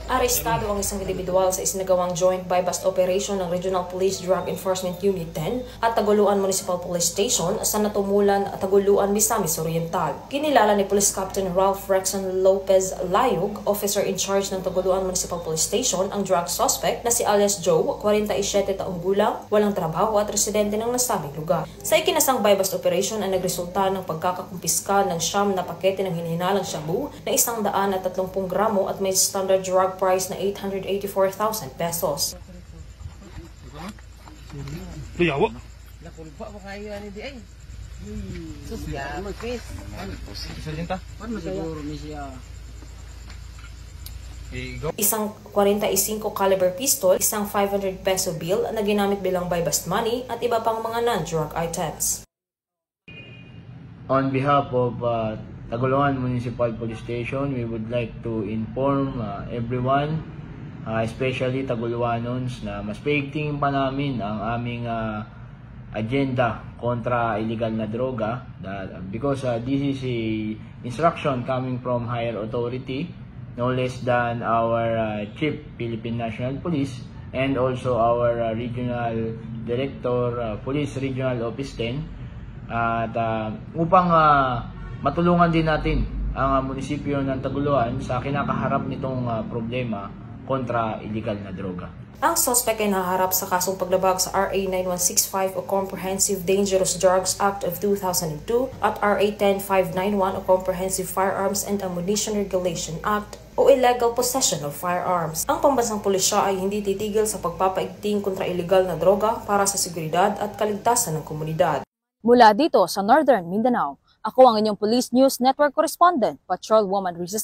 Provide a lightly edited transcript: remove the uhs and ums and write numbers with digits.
Arestado ang isang individual sa isinagawang joint buy-bust operation ng Regional Police Drug Enforcement Unit 10 at Taguluan Municipal Police Station sa Natumulan, Taguluan, Misamis Oriental. Kinilala ni Police Captain Ralph Rexon Lopez Layug, officer in charge ng Taguluan Municipal Police Station, ang drug suspect na si alias Joe, 47 taong gulang, walang trabaho at residente ng nasabing lugar. Sa ikinasang buy-bust operation ay nagresulta ng pagkakakumpiska ng siyam na pakete ng hinihinalang shabu na 130 gramo at may standard drug price na 884,000 pesos. Liyawa. Nakulpa mo kayo ani di ay. Susya, magpis. Sarjenta. Ano siguro ni siya? Isang 45 caliber pistol, isang 500 peso bill na ginamit bilang buy-bust money at iba pang mga non-drug items. On behalf of Taguluan Municipal Police Station, we would like to inform everyone, especially Taguluanons, na mas paigtingin pa namin ang aming agenda kontra illegal na droga because this is a instruction coming from higher authority, no less than our Chief Philippine National Police and also our Regional Director, Police Regional Office 10, at upang matulungan din natin ang munisipyo ng Taguluan sa kinakaharap nitong problema kontra illegal na droga. Ang suspect ay naharap sa kasong paglabag sa RA 9165 o Comprehensive Dangerous Drugs Act of 2002 at RA 10591 o Comprehensive Firearms and Ammunition Regulation Act o Illegal Possession of Firearms. Ang pambansang pulisya ay hindi titigil sa pagpapaigting kontra illegal na droga para sa seguridad at kaligtasan ng komunidad. Mula dito sa Northern Mindanao, ako ang inyong Police News Network Correspondent, Patrolwoman Risa